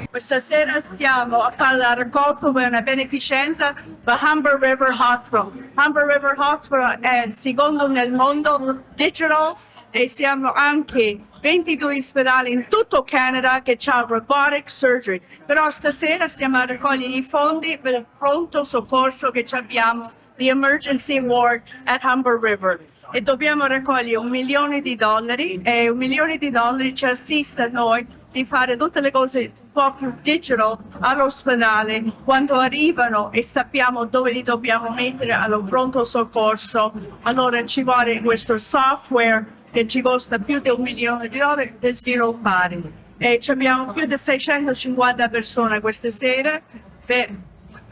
Questa sera stiamo a fare la raccolta per una beneficenza per Humber River Hospital. Humber River Hospital è il secondo nel mondo digital e siamo anche 22 ospedali in tutto Canada che c'ha robotic surgery. Però stasera stiamo a raccogliere i fondi per il pronto soccorso che abbiamo, the emergency ward at Humber River. E dobbiamo raccogliere $1 milione e $1 milione ci assiste a noi di fare tutte le cose un po' più digital all'ospedale quando arrivano e sappiamo dove li dobbiamo mettere allo pronto soccorso. Allora ci vuole questo software che ci costa più di $1 milione per sviluppare. E abbiamo più di 650 persone questa sera per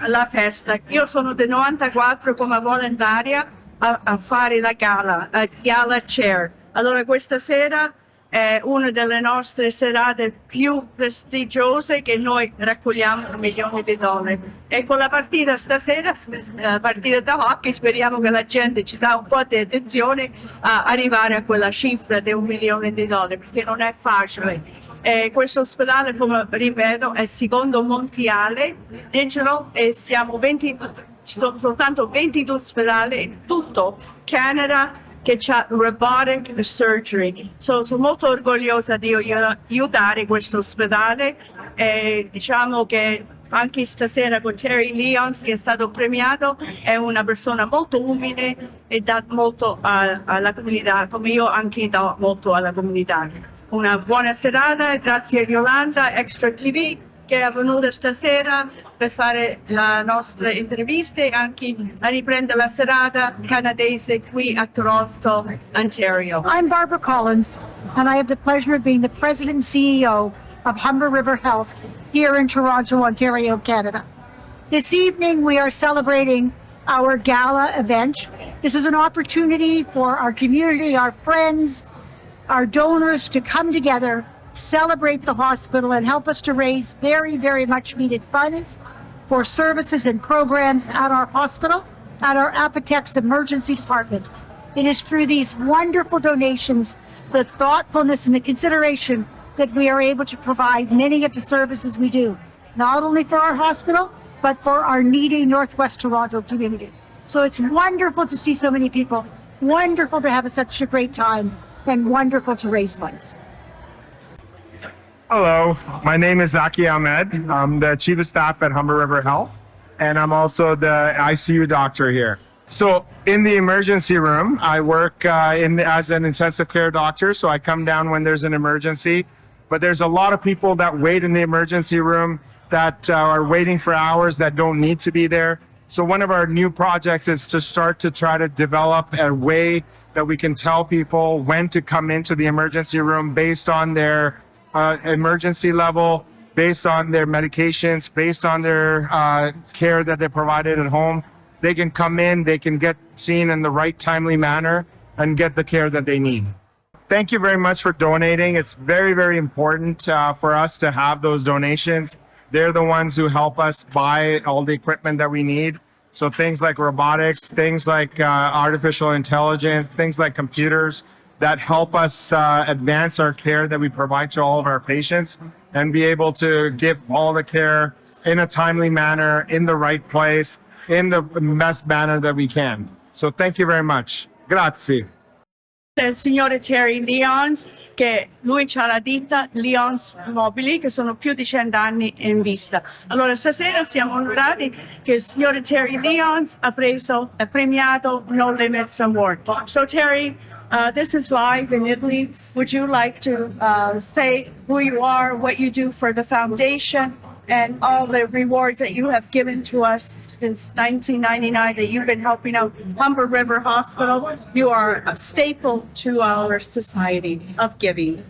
la festa. Io sono del 94 come volontaria a fare la gala chair. Allora questa sera è una delle nostre serate più prestigiose che noi raccogliamo $1 milione. E con la partita stasera, la partita da hockey, speriamo che la gente ci dà un po' di attenzione a arrivare a quella cifra di $1 milione, perché non è facile. Questo ospedale, come ripeto, è il secondo mondiale digital e siamo ci sono soltanto 22 ospedali in tutto Canada che c'ha robotic surgery. Sono molto orgogliosa di aiutare questo ospedale e diciamo che anche stasera con Terry Lyons, che è stato premiato, è una persona molto umile e dà molto alla comunità, come io anche do molto alla comunità. Una buona serata e grazie a Yolanda, Extra TV, che è venuta stasera per fare la nostra intervista e anche a riprendere la serata canadese qui a Toronto, Ontario. I'm Barbara Collins, and I have the pleasure of being the President and CEO of Humber River Health here in Toronto, Ontario, Canada. This evening, we are celebrating our gala event. This is an opportunity for our community, our friends, our donors to come together, celebrate the hospital, and help us to raise very, very much needed funds for services and programs at our hospital, at our Apotex emergency department. It is through these wonderful donations, the thoughtfulness and the consideration that we are able to provide many of the services we do, not only for our hospital, but for our needy Northwest Toronto community. So it's wonderful to see so many people, wonderful to have such a great time, and wonderful to raise funds. Hello, my name is Zaki Ahmed. I'm the Chief of Staff at Humber River Health, and I'm also the ICU doctor here. So in the emergency room, I work as an intensive care doctor, so I come down when there's an emergency. But there's a lot of people that wait in the emergency room that are waiting for hours that don't need to be there. So one of our new projects is to start to try to develop a way that we can tell people when to come into the emergency room based on their emergency level, based on their medications, based on their care that they provided at home. They can come in, they can get seen in the right timely manner and get the care that they need. Thank you very much for donating. It's very, very important for us to have those donations. They're the ones who help us buy all the equipment that we need. So things like robotics, things like artificial intelligence, things like computers, that help us advance our care that we provide to all of our patients and be able to give all the care in a timely manner, in the right place, in the best manner that we can. So thank you very much. Grazie. Il signore Terry Lyons, che lui ha la ditta Lyons Mobili, che sono più di 100 anni in vista. Allora stasera siamo onorati che il signore Terry Lyons ha premiato No Limits Award. So Terry, this is live in Italy. Would you like to say who you are, what you do for the foundation, and all the rewards that you have given to us since 1999 that you've been helping out Humber River Hospital? You are a staple to our society of giving.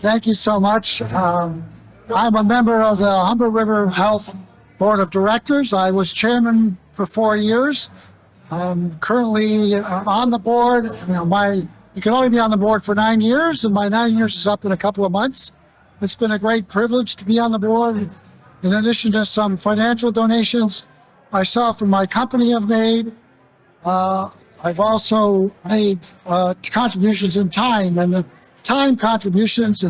Thank you so much. I'm a member of the Humber River Health Board of Directors. I was chairman for 4 years. I'm currently on the board. You can only be on the board for 9 years, and my 9 years is up in a couple of months. It's been a great privilege to be on the board. In addition to some financial donations myself and my company have made, I've also made contributions in time, and the time contributions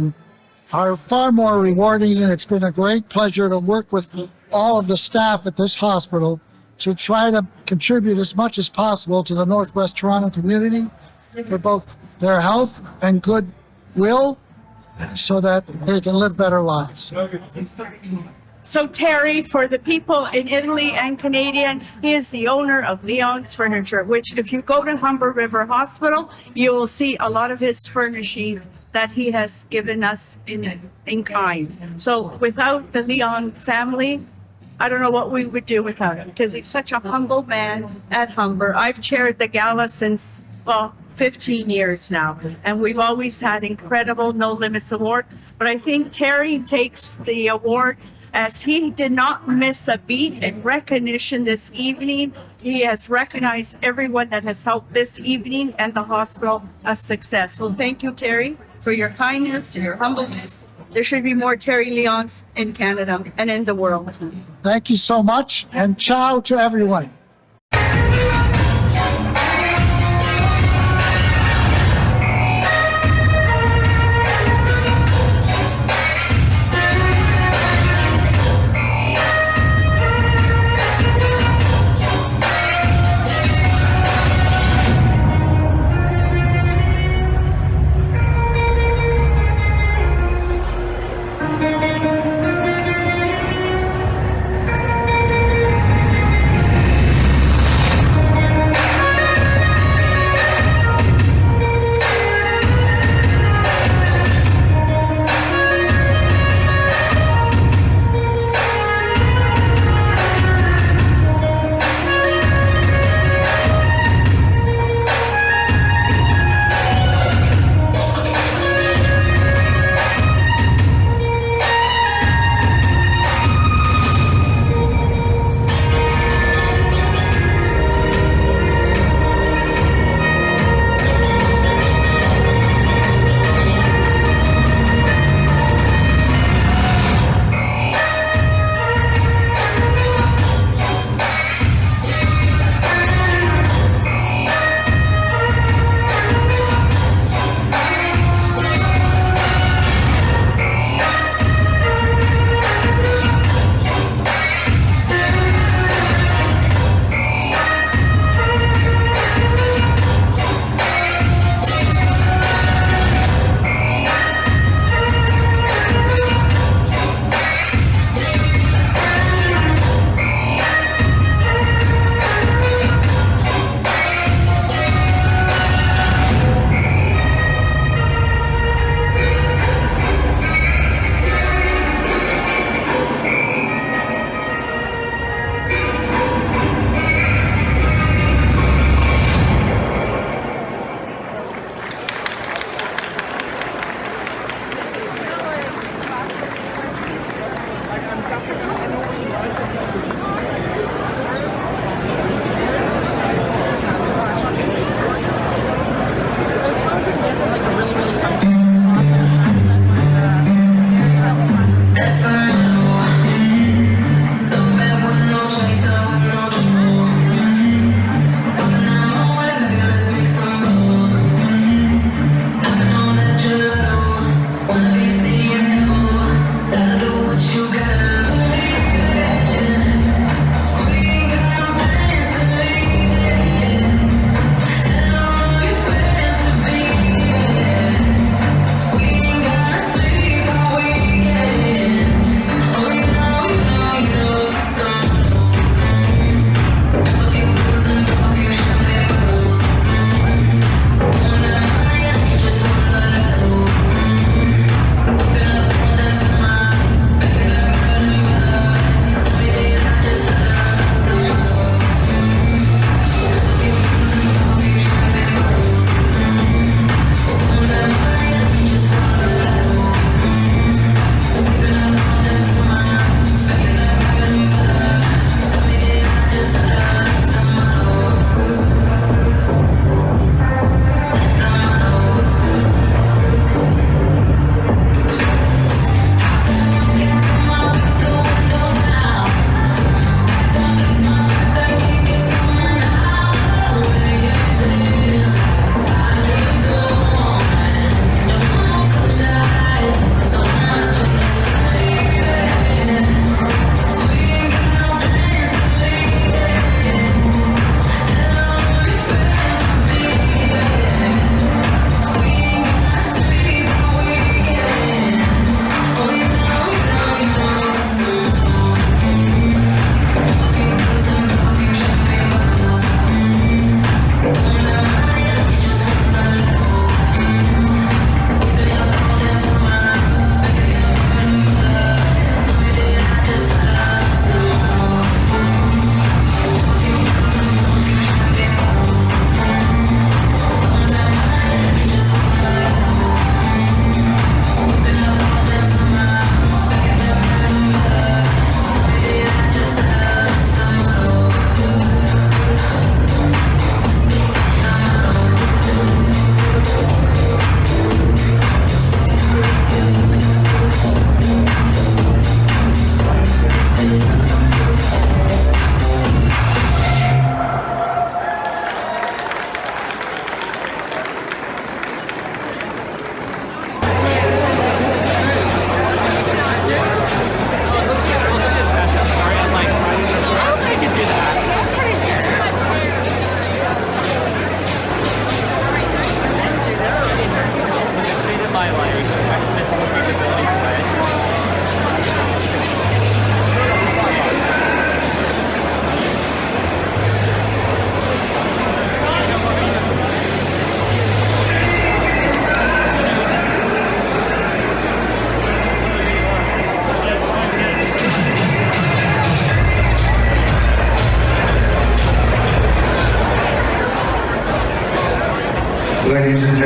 are far more rewarding, and it's been a great pleasure to work with all of the staff at this hospital to try to contribute as much as possible to the Northwest Toronto community for both their health and goodwill so that they can live better lives. So Terry, for the people in Italy and Canadian, he is the owner of Leon's Furniture, which if you go to Humber River Hospital, you will see a lot of his furnishings that he has given us in kind. So without the Leon family, I don't know what we would do without him, because he's such a humble man at Humber. I've chaired the gala since, 15 years now, and we've always had incredible No Limits Award. But I think Terry takes the award as he did not miss a beat in recognition this evening. He has recognized everyone that has helped this evening and the hospital a success. So thank you, Terry, for your kindness and your humbleness. There should be more Terry Leons in Canada and in the world. Thank you so much, and ciao to everyone.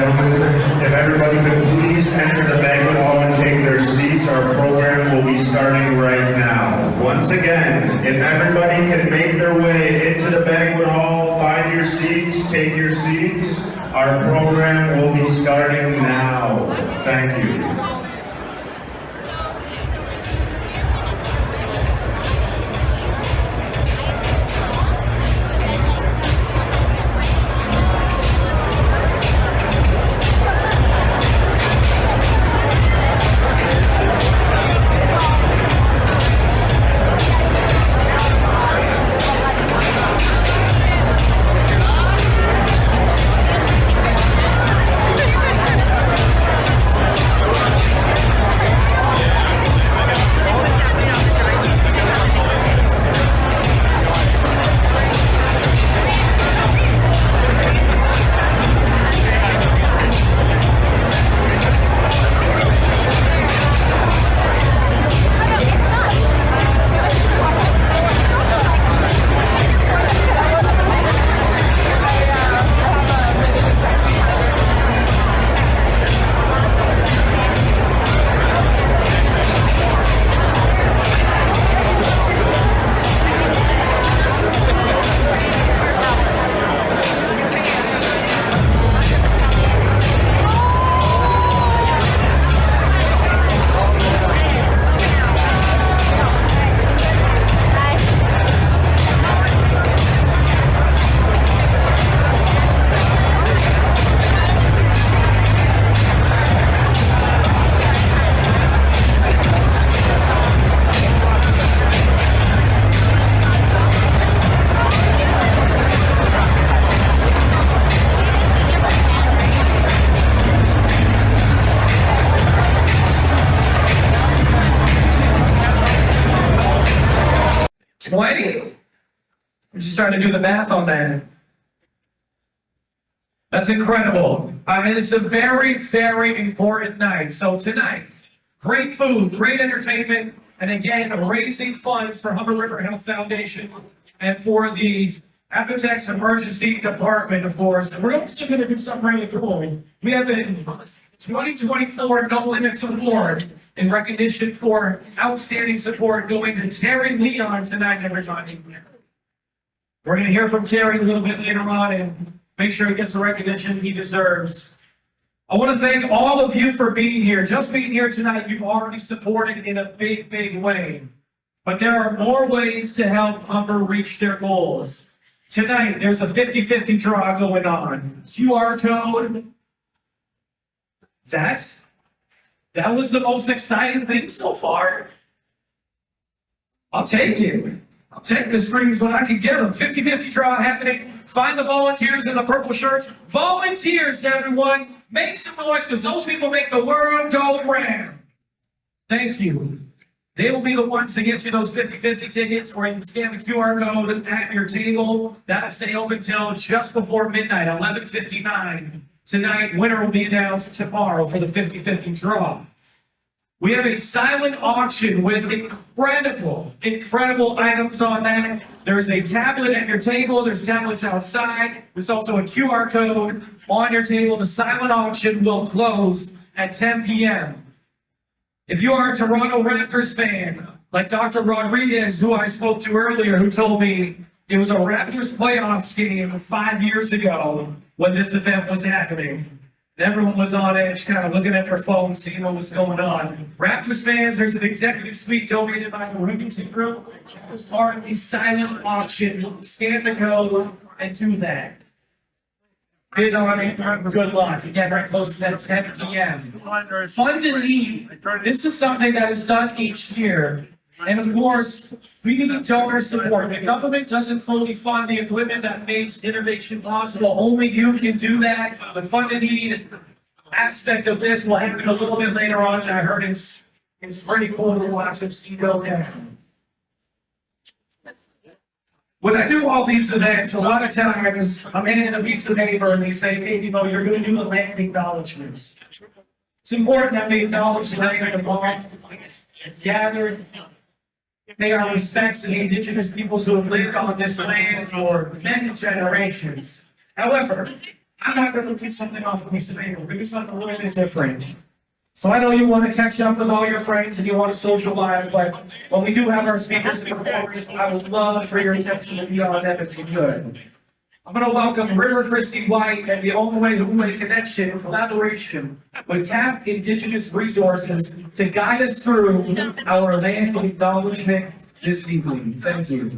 gentlemen, if everybody could please enter the banquet hall and take their seats, our program will be starting right now. Once again, if everybody can make their way into the banquet hall, find your seats, take your seats, our program will be starting now. Thank you. I'm just trying to do the math on that. That's incredible. I mean, it's a very, very important night. So tonight, great food, great entertainment, and again, raising funds for Humber River Health Foundation and for the Apotex Emergency Department, of course. And we're also going to do something really cool. We have a 2024 No Limits Award in recognition for outstanding support going to Terry Leon tonight, everybody. We're going to hear from Terry a little bit later on and make sure he gets the recognition he deserves. I want to thank all of you for being here. Just being here tonight, you've already supported in a big, big way. But there are more ways to help Humber reach their goals. Tonight, there's a 50-50 draw going on. QR code. That was the most exciting thing so far. I'll take it. I'll take the screens when I can get them. 50-50 draw happening. Find the volunteers in the purple shirts. Volunteers, everyone. Make some noise because those people make the world go round. Thank you. They will be the ones to get you those 50-50 tickets, or you can scan the QR code at your table. That'll stay open till just before midnight, 11:59. Tonight, winner will be announced tomorrow for the 50-50 draw. We have a silent auction with incredible items on that. There's a tablet at your table. There's tablets outside. There's also a QR code on your table. The silent auction will close at 10 p.m. If you are a Toronto Raptors fan, like Dr. Rodriguez, who I spoke to earlier, who told me it was a Raptors playoffs game 5 years ago when this event was happening. Everyone was on edge, kind of looking at their phones, seeing what was going on. Raptors fans, there's an executive suite donated by the Rubington Group. It was part of the silent auction. Scan the code and do that. Bid on it. Good luck. Again, right close at 10 p.m. Fund and Need. This is something that is done each year. And of course, we need donor support. The government doesn't fully fund the equipment that makes innovation possible. Only you can do that. The Fund and Need aspect of this will happen a little bit later on. And I heard it's pretty cool to watch and see go down. When I do all these events, a lot of times I'm handing a piece of paper and they say, hey, you're going to do the land acknowledgements. It's important that we acknowledge the land involved, gathered. Pay our respects to the indigenous peoples who have lived on this land for many generations. However, I'm not going to do something off of me today. We're going to do something a little bit different. So I know you want to catch up with all your friends and you want to socialize, but when we do have our speakers and performers, I would love for your attention to be on them if you could. I'm going to welcome River Christy White and the Only Way Humber Connection in collaboration with TAP Indigenous Resources to guide us through our land acknowledgement this evening. Thank you.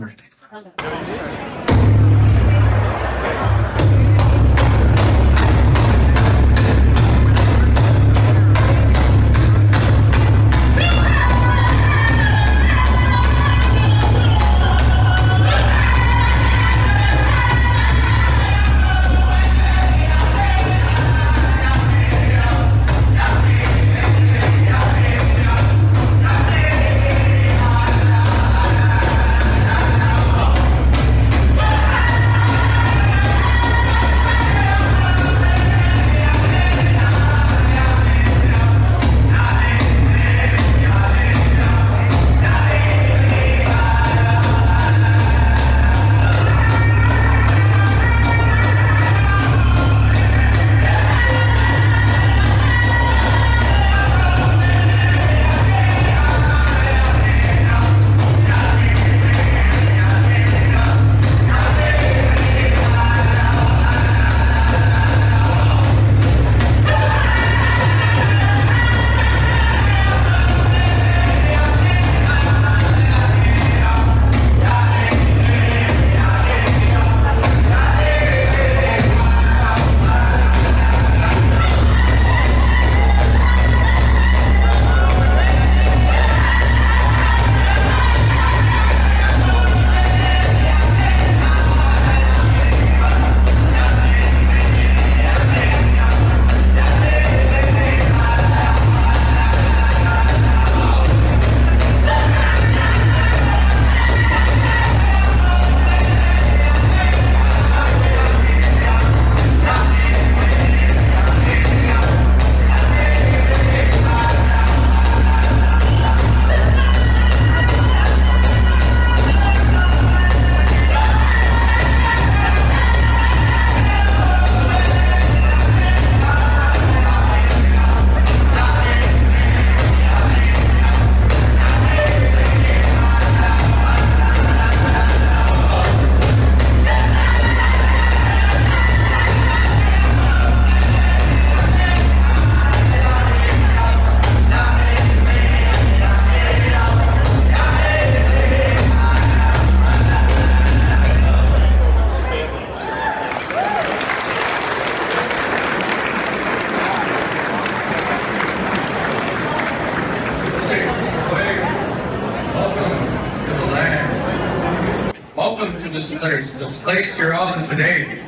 Welcome to this place you're on today.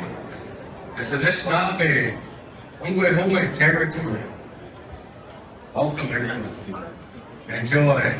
It's a Anishinaabe, Humber territory. Welcome everyone. Enjoy.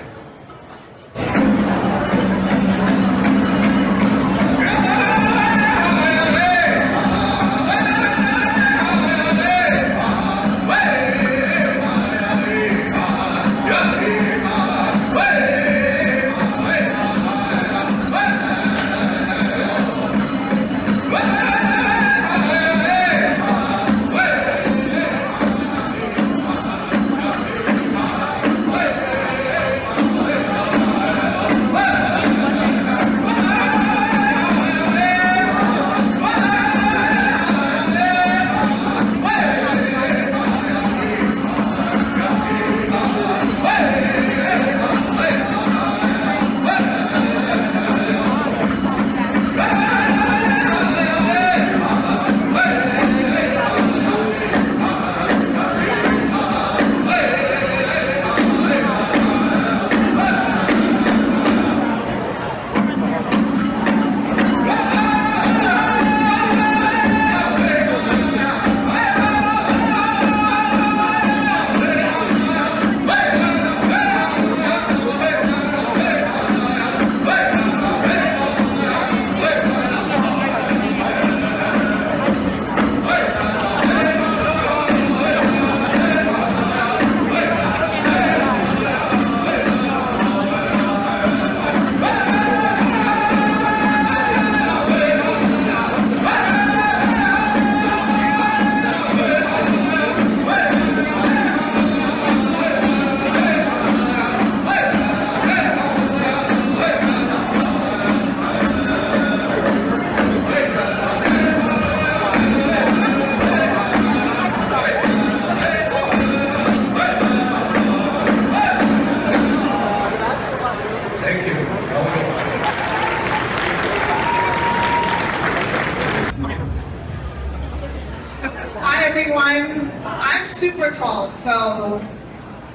I'm super tall, so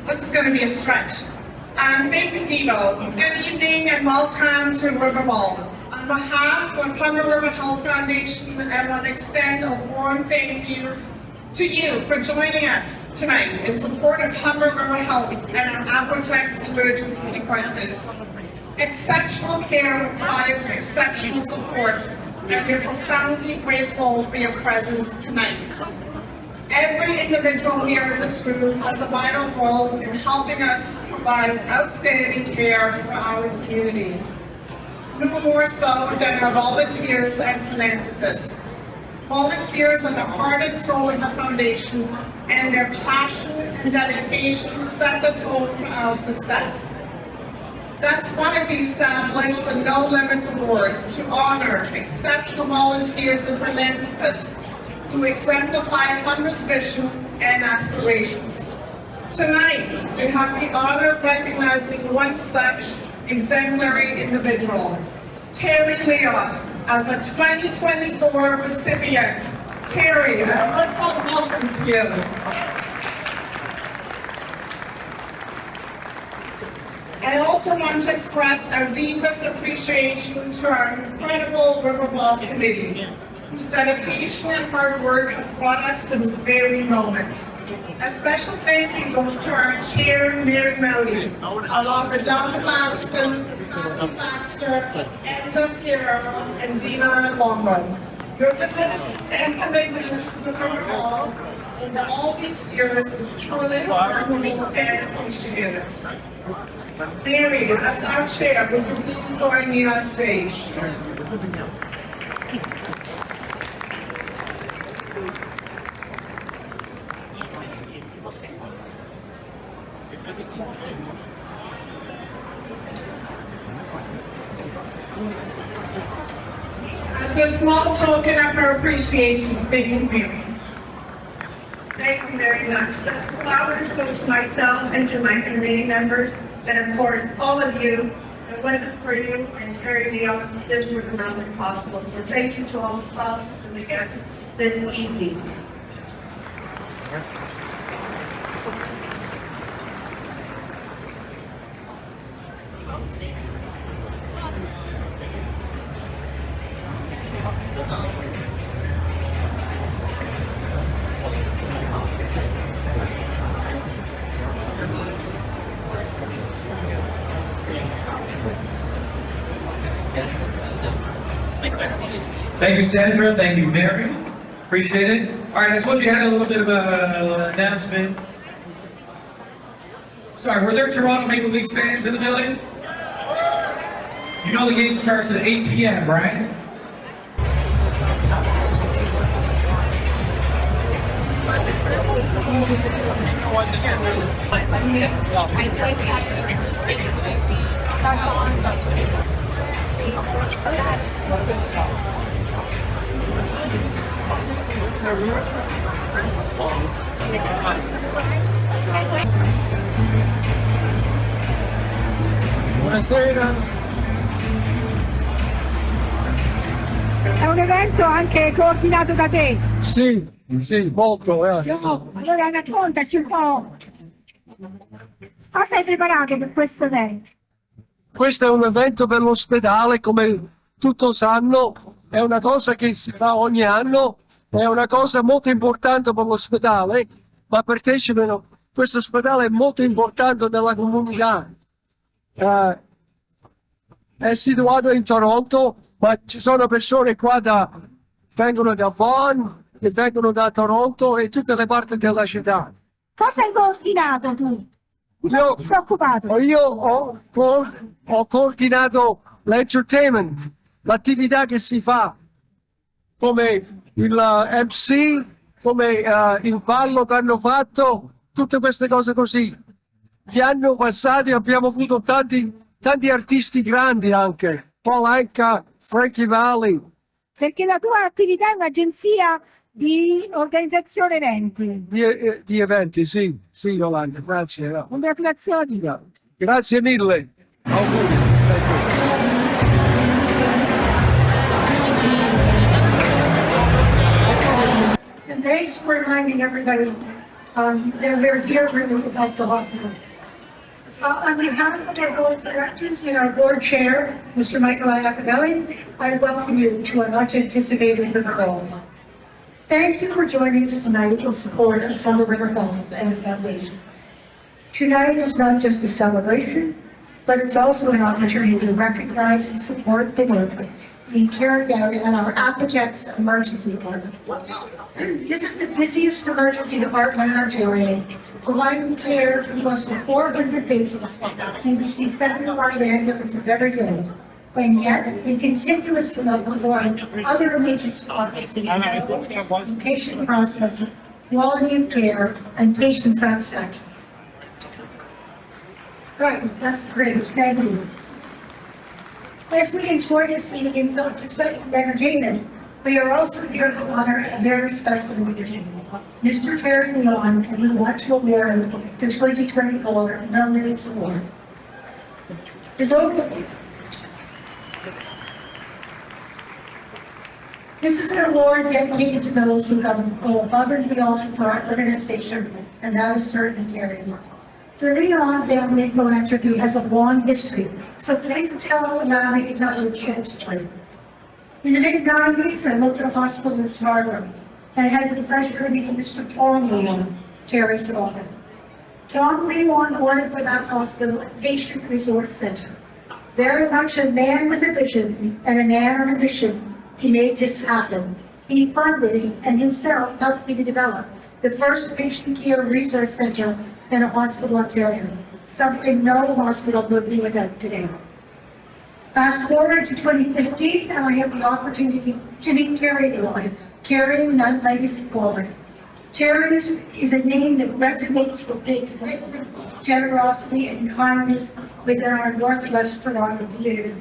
this is going to be a stretch. Thank you, Dino. Good evening and welcome to Riverball. On behalf of Humber River Health Foundation, I want to extend a warm thank you to you for joining us tonight in support of Humber River Health and our Aquatex Emergency Department. Exceptional care requires exceptional support, and we're profoundly grateful for your presence tonight. Every individual here in this room has a vital role in helping us provide outstanding care for our community. No more so than our volunteers and philanthropists. Volunteers are the heart and soul of the foundation, and their passion and dedication set the tone for our success. That's why we established the No Limits Award to honor exceptional volunteers and philanthropists who exemplify Humber's vision and aspirations. Tonight, we have the honor of recognizing one such exemplary individual, Terry Leon, as a 2024 recipient. Terry, a heartfelt welcome to you. I also want to express our deepest appreciation to our incredible Riverball committee, whose dedication and hard work have brought us to this very moment. A special thank you goes to our chair, Mary Moody, along with Donna Langston, Kathy Baxter, Enza Piero, and Dina Longo. Your commitment and commitment to the Riverball in all these years is truly remarkable and appreciated. Mary, as our chair, would you please join me on stage? As a small token of our appreciation, thank you, Mary. Thank you very much. The flowers go to myself and to my committee members, and of course, all of you. If it wasn't for you and Terry Leon, this would not be possible. So thank you to all the sponsors and the guests this evening. Thank you, Sandra. Thank you, Mary. Appreciate it. All right, I told you I had a little bit of an announcement. Sorry, were there Toronto Maple Leafs fans in the building? You know the game starts at 8 p.m., right? Buonasera. È un evento anche coordinato da te. Sì, molto. No, allora raccontaci un po'. Cosa hai preparato per questo evento? Questo è un evento per l'ospedale, come tutti sanno, è una cosa che si fa ogni anno, è una cosa molto importante per l'ospedale, ma partecipano, questo ospedale è molto importante nella comunità. È situato in Toronto, ma ci sono persone qua vengono da Vaughan, e vengono da Toronto e tutte le parti della città. Cosa hai coordinato tu? Di cosa ti sei occupato? Io ho coordinato l'entertainment, l'attività che si fa, come il MC, come il ballo che hanno fatto, tutte queste cose così. Gli anni passati abbiamo avuto tanti artisti grandi anche, Paul Anka, Frankie Valli. Perché la tua attività è un'agenzia di organizzazione eventi. Di eventi, sì, Yolanda, grazie. Congratulazioni. Grazie mille. Auguri. And thanks for reminding everybody that we're here really to help the hospital. On behalf of our board of directors and our board chair, Mr. Michael Iacobelli, I welcome you to our much anticipated River Bowl. Thank you for joining us tonight in support of Humber River Health and Foundation. Tonight is not just a celebration, but it's also an opportunity to recognize and support the work being carried out in our Applejack's Emergency Department. This is the busiest emergency department in Ontario, providing care to close to 400 patients, and we see 75 ambulances every day. And yet, we continuously perform other emergency departments in patient processing, quality of care, and patient satisfaction. Right, that's great, thank you. As we enjoy this evening in entertainment, we are also here to honor a very special individual, Mr. Terry Leon, and we want to award the 2024 Nominates Award. This is an award dedicated to those who go above and beyond for our organization, and that is certainly Terry. The Leon family philanthropy has a long history, so please allow me to tell you a short story. In the mid-90s, I worked at a hospital in Scarborough and had the pleasure of meeting Mr. Tom Leon, Terry's father. Tom Leon wanted for that hospital a patient resource center. Very much a man with a vision and a man on a mission, he made this happen. He funded and himself helped me to develop the first patient care resource center in a hospital in Ontario, something no hospital would be without today. Fast forward to 2015, and I have the opportunity to meet Terry Leon, carrying that legacy forward. Terry is a name that resonates with the commitment, generosity, and kindness within our Northwest Toronto community.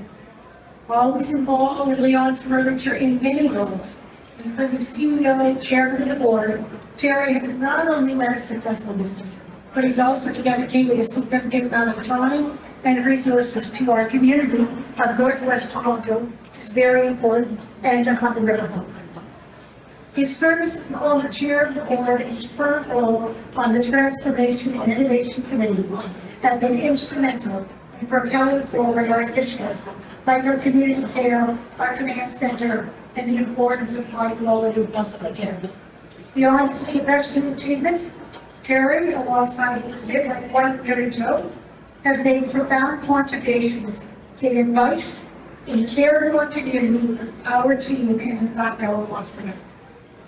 Always involved with Leon's furniture in many roles, including CEO, chairman of the board, Terry has not only led a successful business, but he's also dedicated a significant amount of time and resources to our community of Northwest Toronto, which is very important, and to Humber River Health. His service as the former chair of the board and his current role on the Transformation and Innovation Committee have been instrumental in propelling forward our initiatives, like our community care, our command center, and the importance of high-quality hospital care. Beyond his professional achievements, Terry, alongside his midnight wife, Mary Jo, have made profound contributions in advice, in care of our community, our team, and in fact, our hospital.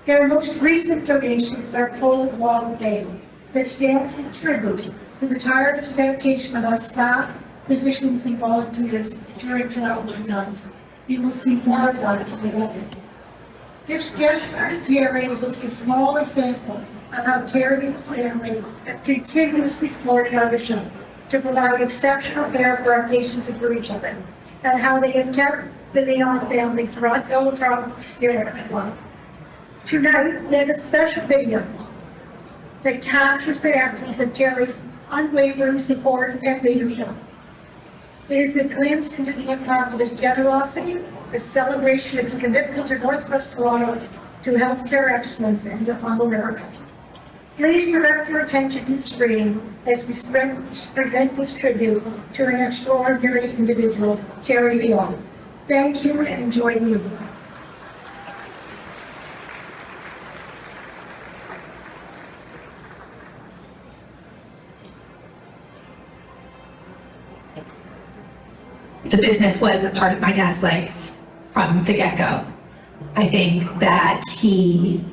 Their most recent donation is our Cold Wall of Fame that stands in tribute to the tireless dedication of our staff, physicians, and volunteers during challenging times. You will see more of that in the moment. This gesture to Terry is just a small example of how Terry and his family have continuously supported our mission to provide exceptional care for our patients and for each other, and how they have kept the Leon family throughout the Toronto spirit of life. Tonight, we have a special video that captures the essence of Terry's unwavering support and leadership. It is a glimpse into the impact of his generosity, a celebration of his commitment to Northwest Toronto, to healthcare excellence, and to Humber River Health. Please direct your attention to the screen as we present this tribute to an extraordinary individual, Terry Leon. Thank you and enjoy the evening. The business was a part of my dad's life from the get-go. I think that he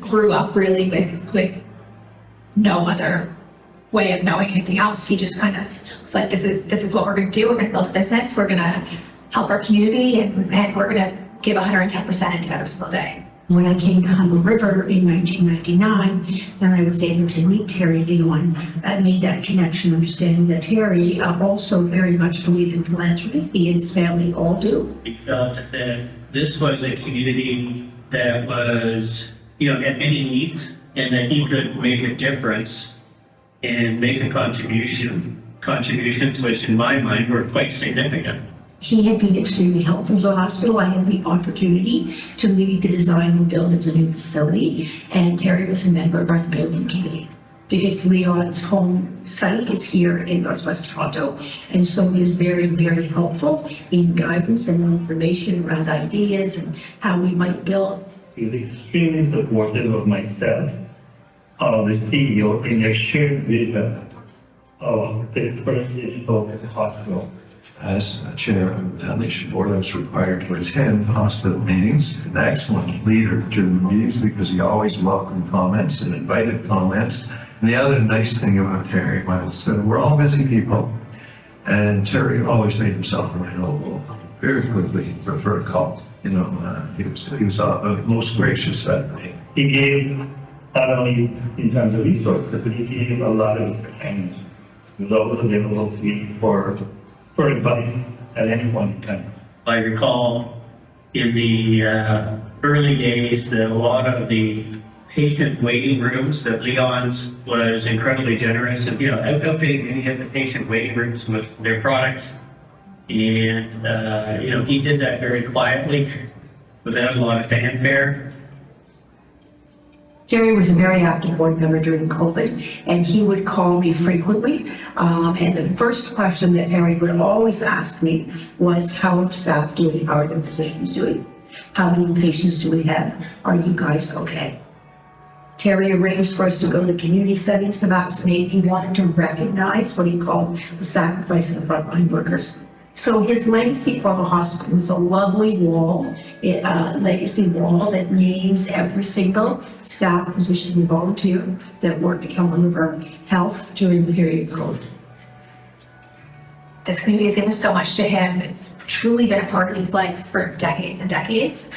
grew up really with no other way of knowing anything else. He just kind of was like, this is what we're going to do. We're going to build a business. We're going to help our community, and we're going to give 110% into every single day. When I came to Humber River in 1999, and I was able to meet Terry Leon, I made that connection, understanding that Terry also very much believed in philanthropy. He and his family all do. We felt that this was a community that was, had many needs, and that he could make a difference and make a contribution to which, in my mind, were quite significant. He had been extremely helpful to the hospital. I had the opportunity to lead the design and build of the new facility, and Terry was a member of our building committee because Leon's home site is here in Northwest Toronto, and so he was very, very helpful in guidance and information around ideas and how we might build. He's extremely supportive of myself, of the CEO, in their shared vision of this first digital hospital. As chair of the foundation board, I was required to attend hospital meetings. An excellent leader during the meetings because he always welcomed comments and invited comments. And the other nice thing about Terry was we're all busy people, and Terry always made himself available very quickly for a call. You know, he was most gracious that night. He gave not only in terms of resources, but he gave a lot of his time. He was always available to me for advice at any point in time. I recall in the early days that a lot of the patient waiting rooms that Leon's was incredibly generous and, outfitting any of the patient waiting rooms with their products. And, he did that very quietly without a lot of fanfare. Terry was a very active board member during COVID, and he would call me frequently. And the first question that Terry would always ask me was, how are staff doing? How are the physicians doing? How many patients do we have? Are you guys okay? Terry arranged for us to go to community settings to vaccinate. He wanted to recognize what he called the sacrifice of the frontline workers. So his legacy from the hospital is a lovely wall, legacy wall that names every single staff, physician, and volunteer that worked at Humber River Health during the period of COVID. This community has given so much to him. It's truly been a part of his life for decades and decades.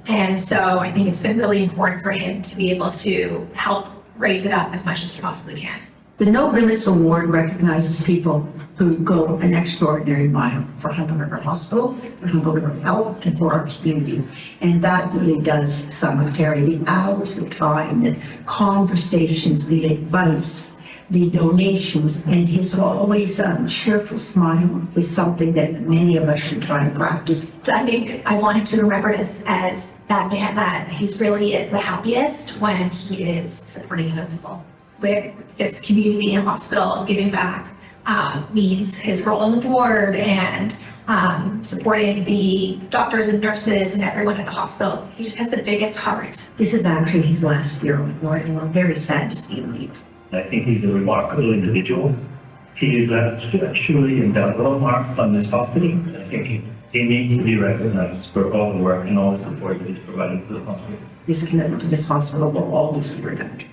And so I think it's been really important for him to be able to help raise it up as much as he possibly can. The No Limits Award recognizes people who go an extraordinary mile for Humber River Hospital, for Humber River Health, and for our community. And that really does sum up Terry. The hours of time, the conversations, the advice, the donations, and his always cheerful smile is something that many of us should try to practice. So I think I want him to be remembered as that man that he really is the happiest when he is supporting other people. With this community and hospital giving back means his role on the board and supporting the doctors and nurses and everyone at the hospital. He just has the biggest heart. This is actually his last year on the board, and we're very sad to see him leave. I think he's a remarkable individual. He has left a truly indelible mark on this hospital. I think he needs to be recognized for all the work and all the support that he's provided to the hospital. His commitment to this hospital will always be remembered.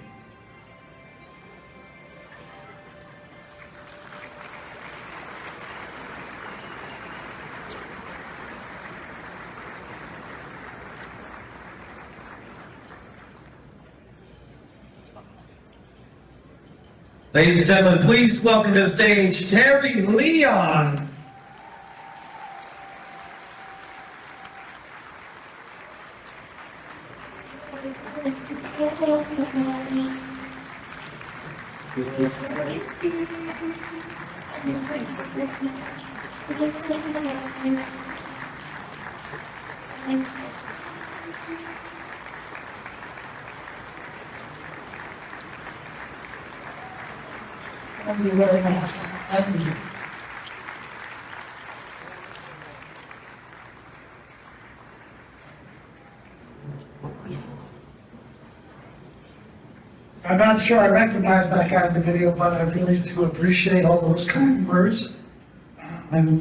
Ladies and gentlemen, please welcome to the stage Terry Leon. Thank you very much. Thank you. I'm not sure I recognize that guy in the video, but I really do appreciate all those kind words. I'm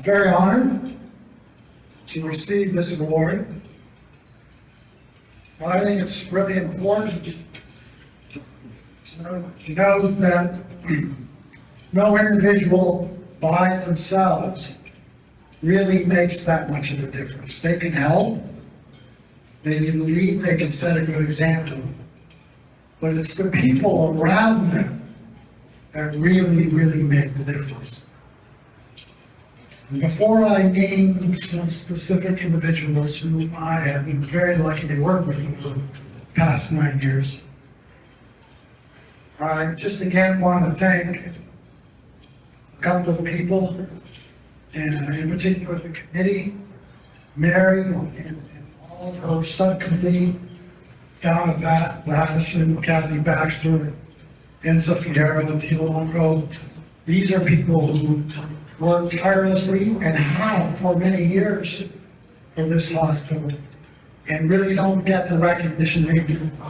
very honored to receive this award. I think it's really important to know that no individual by themselves really makes that much of a difference. They can help, they can lead, they can set a good example, but it's the people around them that really, really make the difference. And before I name some specific individuals who I have been very lucky to work with over the past 9 years, I just again want to thank a couple of people and in particular the committee, Mary and all of her subcommittee, Donna Madison, Kathy Baxter, Enzo Fierro, Dino Longo. These are people who work tirelessly and have for many years for this hospital and really don't get the recognition they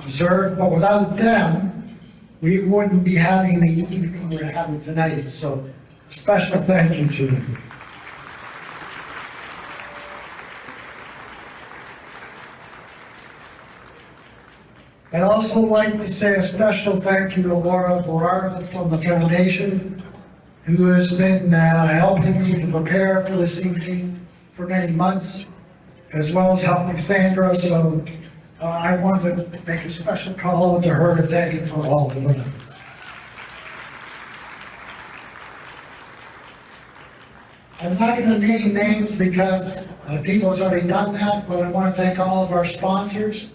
deserve. But without them, we wouldn't be having the evening we're having tonight. So a special thank you to them. I'd also like to say a special thank you to Laura Berardo from the foundation, who has been helping me to prepare for this evening for many months, as well as helping Sandra. So I wanted to make a special call out to her to thank you for all of it. I'm not going to name names because people have already done that, but I want to thank all of our sponsors.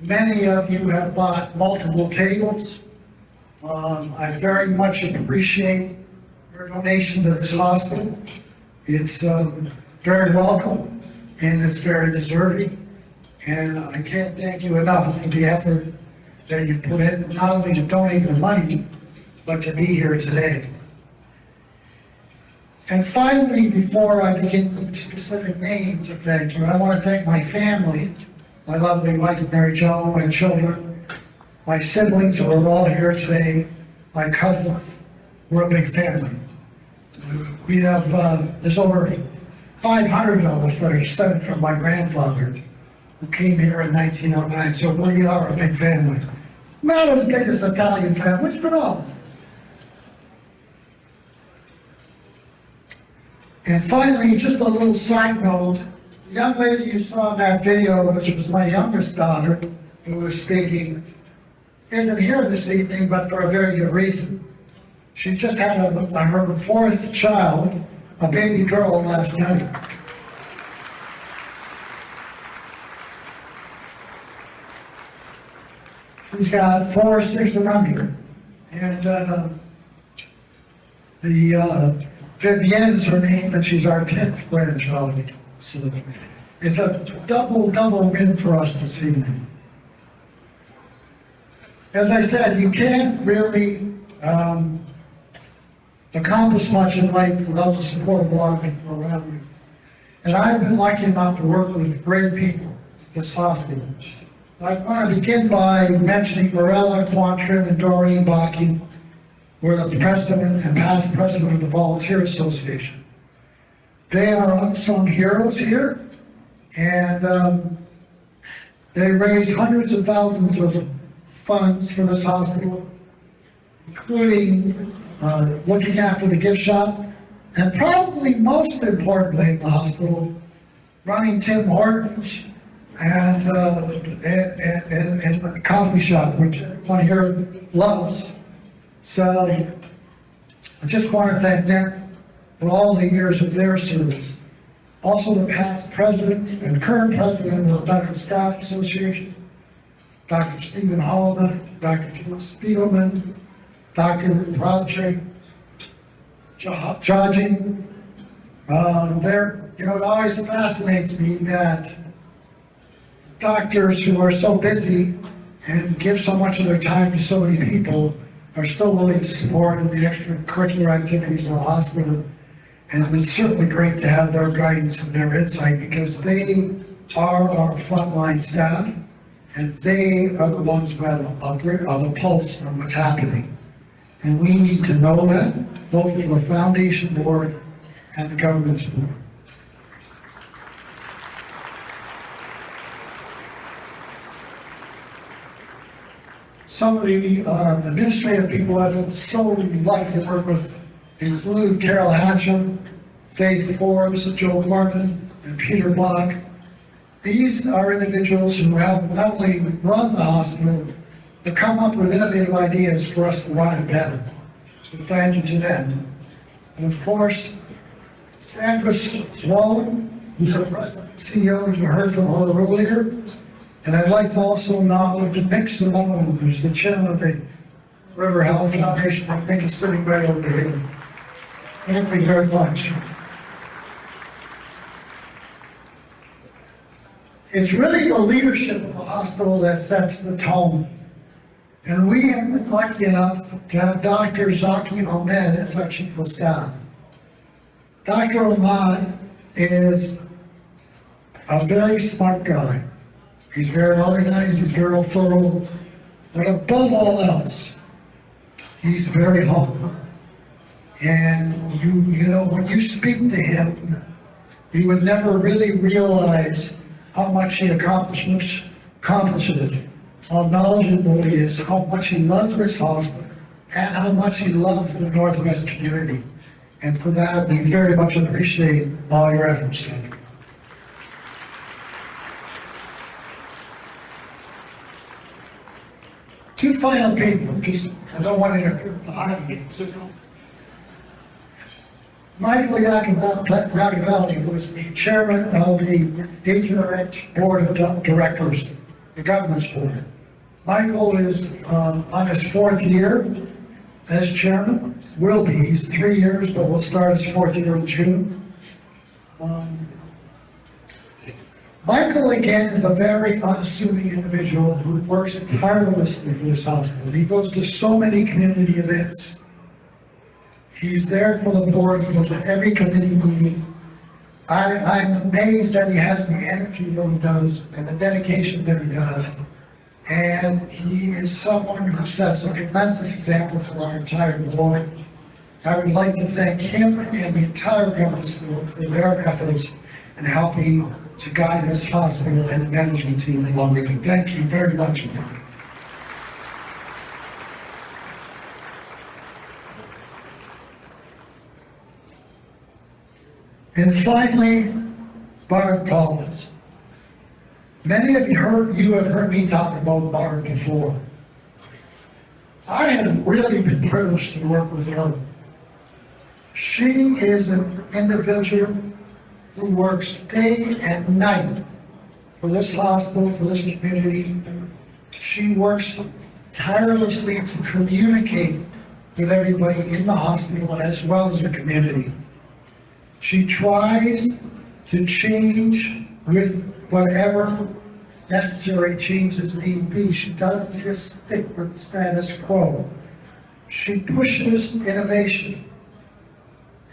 Many of you have bought multiple tables. I very much appreciate your donation to this hospital. It's very welcome and it's very deserving. And I can't thank you enough for the effort that you've put in, not only to donate your money, but to be here today. And finally, before I begin with specific names of thank you, I want to thank my family, my lovely wife, Mary Jo, my children, my siblings who are all here today, my cousins. We're a big family. We have, there's over 500 of us that are descended from my grandfather, who came here in 1909, so we are a big family. Not as big as Italian families, but all. And finally, just a little side note, the young lady you saw in that video, which was my youngest daughter, who was speaking, isn't here this evening, but for a very good reason. She just had her fourth child, a baby girl, last night. She's got 4, 6, and under. And Vivienne's her name, and she's our 10th grandchild. So it's a double win for us this evening. As I said, you can't really accomplish much in life without the support of a lot of people around you. And I've been lucky enough to work with great people at this hospital. I want to begin by mentioning Morella, Quantrin, and Doreen Baki, who are the president and past president of the Volunteer Association. They are unsung heroes here, and they raise hundreds of thousands of funds for this hospital, including looking after the gift shop, and probably most importantly in the hospital, running Tim Hortons and the coffee shop, which everyone here loves. So I just want to thank them for all the years of their service. Also the past president and current president of the Medical Staff Association, Dr. Stephen Holloman, Dr. Jim Spiegelman, Dr. Rodri, judging. It always fascinates me that doctors who are so busy and give so much of their time to so many people are still willing to support in the extracurricular activities of the hospital. And it's certainly great to have their guidance and their insight, because they are our frontline staff and they are the ones who have the pulse on what's happening. And we need to know that, both from the foundation board and the governance board. Some of the administrative people I've been so lucky to work with include Carol Hatcham, Faith Forbes, Joe Gorman, and Peter Block. These are individuals who help not only run the hospital, but come up with innovative ideas for us to run it better. So thank you to them. And of course, Sandra Swallow, who's our president and CEO, you heard from her earlier. And I'd like to also acknowledge Nick Simone, who's the chairman of the River Health Foundation. I think he's sitting right over here. Thank you very much. It's really the leadership of the hospital that sets the tone. And we have been lucky enough to have Dr. Zaki Ahmed as our chief of staff. Dr. Ahmed is a very smart guy. He's very organized, he's very thorough, but above all else, he's very humble. And you know, when you speak to him, you would never really realize how much he accomplishes, how knowledgeable he is, how much he loves this hospital, and how much he loves the Northwest community. And for that, we very much appreciate all your efforts, Doug. Two final people, I don't want to interfere with the audience. Michael Yacovelli was the chairman of the HRH Board of Directors, the governance board. Michael is on his fourth year as chairman, will be, he's 3 years, but will start his fourth year in June. Michael, again, is a very unassuming individual who works tirelessly for this hospital. He goes to so many community events. He's there for the board, he goes to every committee meeting. I'm amazed that he has the energy that he does and the dedication that he does. And he is someone who sets a tremendous example for our entire board. I would like to thank him and the entire governance board for their efforts in helping to guide this hospital and the management team along with it. Thank you very much, Mark. And finally, Barb Collins. Many of you have heard me talk about Barb before. I have really been privileged to work with her. She is an individual who works day and night for this hospital, for this community. She works tirelessly to communicate with everybody in the hospital as well as the community. She tries to change with whatever necessary changes need be. She doesn't just stick with the status quo. She pushes innovation.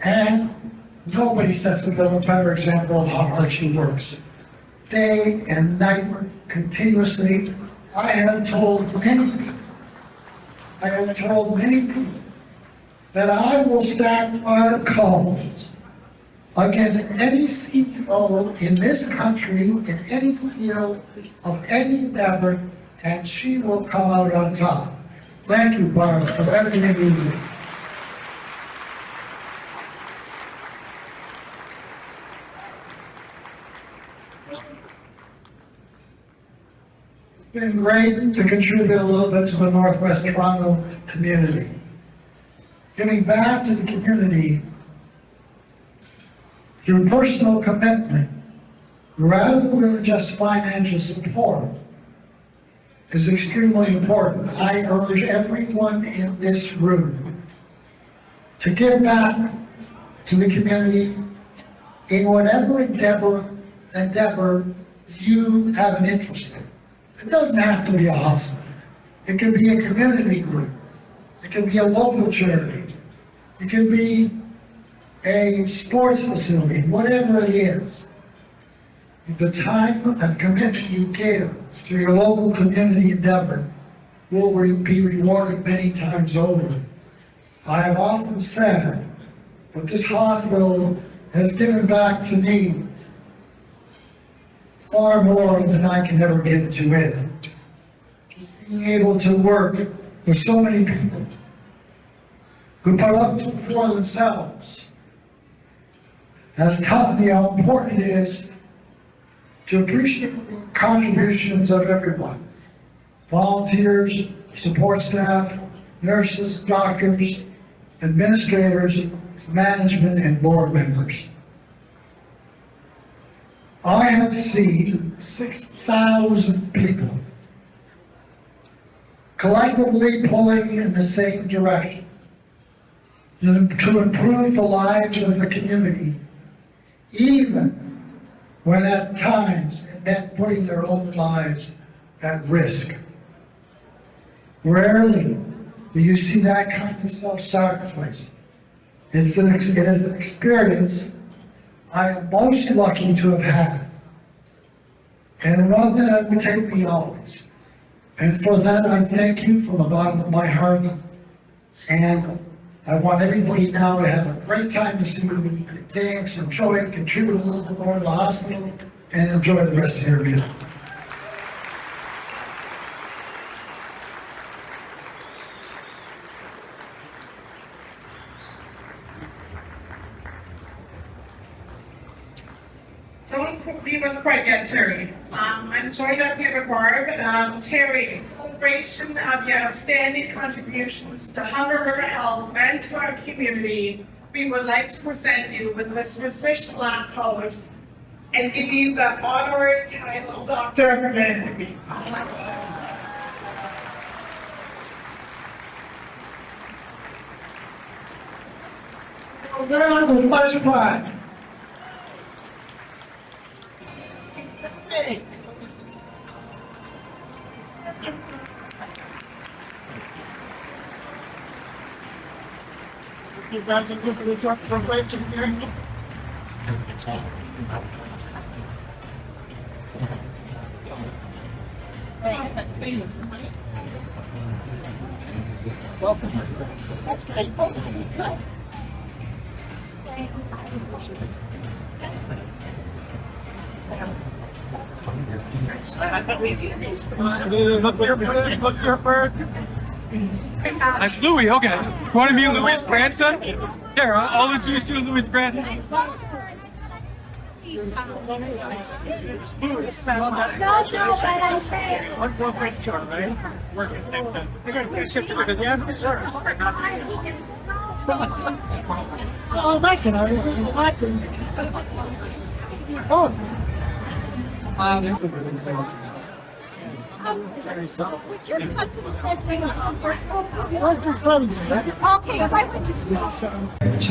And nobody sets a better example of how hard she works. Day and night, continuously. I have told many people that I will stack Barb Collins against any CEO in this country, in any field of any endeavor, and she will come out on top. Thank you, Barb, for everything you do. It's been great to contribute a little bit to the Northwest Toronto community. Giving back to the community through personal commitment, rather than just financial support, is extremely important. I urge everyone in this room to give back to the community in whatever endeavor you have an interest in. It doesn't have to be a hospital. It can be a community group. It can be a local charity. It can be a sports facility, whatever it is. The time and commitment you give to your local community endeavor will be rewarded many times over. I have often said that this hospital has given back to me far more than I can ever give to it. Just being able to work with so many people who put up for themselves has taught me how important it is to appreciate the contributions of everyone. Volunteers, support staff, nurses, doctors, administrators, management, and board members. I have seen 6,000 people collectively pulling in the same direction to improve the lives of the community, even when at times it meant putting their own lives at risk. Rarely do you see that kind of self-sacrifice. It is an experience I am most lucky to have had, and one that will take me always. And for that, I thank you from the bottom of my heart, and I want everybody now to have a great time to see me, dance, enjoy it, contribute a little bit more to the hospital, and enjoy the rest of your meal. Don't leave us quite yet, Terry. I'm joined up here with Barb. Terry, in celebration of your outstanding contributions to Humber River Health and to our community, we would like to present you with this physician lab coat and give you the honorary title Doctor of Humanity. Well, with much pride. That's great. That's Louis, okay. You want to be Louis' grandson? Here, I'll introduce you to Louis' grandson. One more question, right? Work is done. We're going to shift to the yeah, sure. Oh, that can I Oh. Would your cousin have been Where's your friends? Okay, because I went to school. So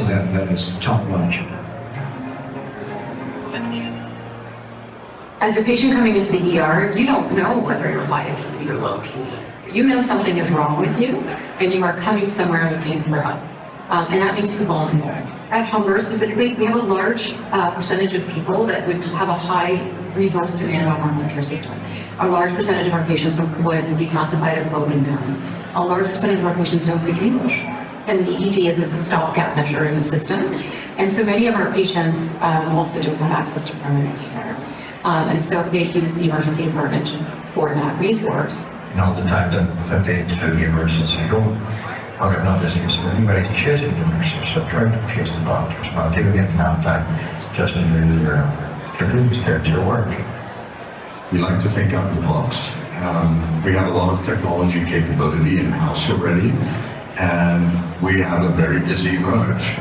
that is top notch. As a patient coming into the ER, you don't know whether you're high acuity or low acuity. You know something is wrong with you, and you are coming somewhere looking for help. And that makes you vulnerable. At Humber specifically, we have a large percentage of people that would have a high resource demand on our healthcare system. A large percentage of our patients would be classified as low income. A large percentage of our patients don't speak English. And the ED is a stopgap measure in the system. And so many of our patients also don't have access to permanent care. And so they use the emergency department for that resource. All the time that they to the emergency room, or not just anybody chasing the nurses, so trying to chase the doctors, but they get enough time just to do your duties there to your work. We like to think out of the box. We have a lot of technology capability in-house already, and we have a very busy merge.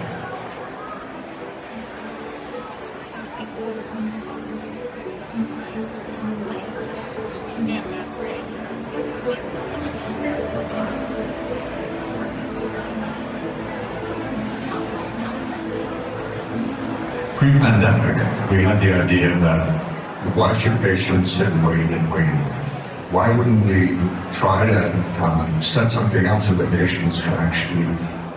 Pre-pandemic, we had the idea that why should patients sit and wait and wait? Why wouldn't we try to set something up so that patients can actually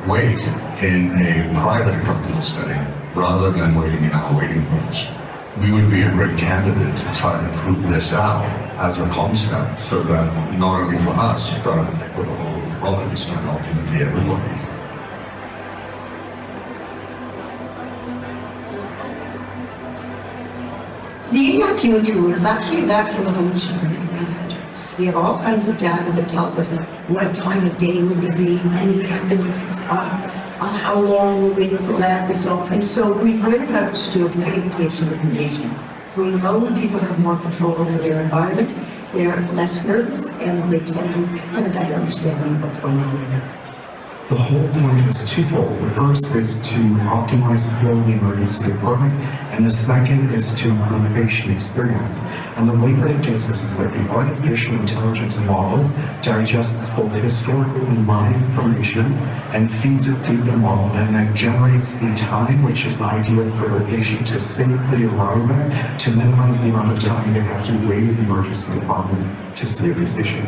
wait in a private company setting rather than waiting in our waiting rooms? We would be a great candidate to try to prove this out as a concept so that not only for us, but for the whole province and ultimately everybody. The ERQ tool is actually a natural evolution from the command center. We have all kinds of data that tells us what time of day we're busy, when the ambulance is come, how long we're waiting for lab results. And so we really understood getting patient information. We know when people have more control over their environment, they're less nervous, and they tend to have a better understanding of what's going on in them. The whole point is twofold. The first is to optimize the flow of the emergency department, and the second is to improve the patient experience. And the way that it does this is that the artificial intelligence model digests both historical and modern information and feeds it through the model, and that generates the time which is ideal for the patient to safely arrive at, to minimize the amount of time they have to wait at the emergency department to see a physician.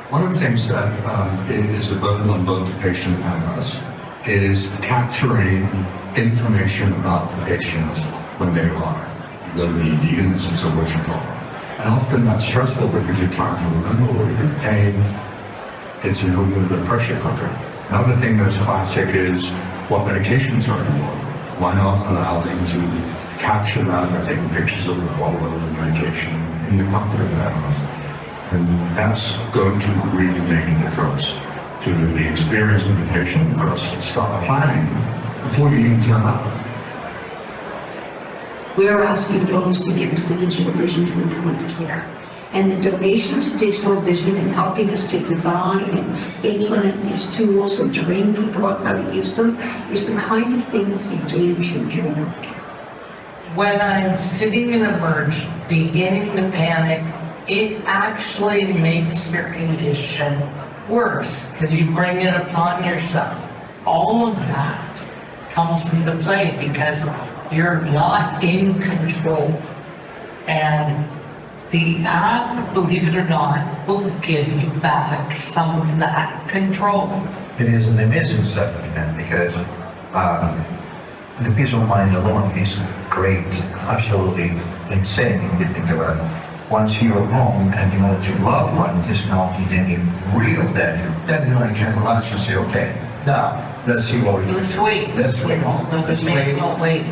One of the things that is a burden on both the patient and us is capturing information about the patient when they arrive, the innocence of what you call. And often that's stressful because you're trying to remember what you're paying. It's a little bit of a pressure cooker. Another thing that's classic is what medications are involved. Why not allow them to capture that by taking pictures of the bottle of the medication in the comfort of their home? And that's going to really make a difference to the experience of the patient for us to start planning before you even turn up. We're asking donors to give to the digital vision to improve care. And the donation to digital vision and helping us to design and implement these tools and train people on how to use them is the kind of thing that's a game changer in healthcare. When I'm sitting in a merge, beginning to panic, it actually makes your condition worse because you bring it upon yourself. All of that comes into play because you're not in control. And the app, believe it or not, will give you back some of that control. It is an amazing stuff, because the peace of mind alone is great, absolutely insane if you think about it. Once you're home and you know that your loved one is not in any real danger, then you know you can relax and say, okay, now let's see what we can do. Let's wait. Let's wait. Let's wait. Not wait.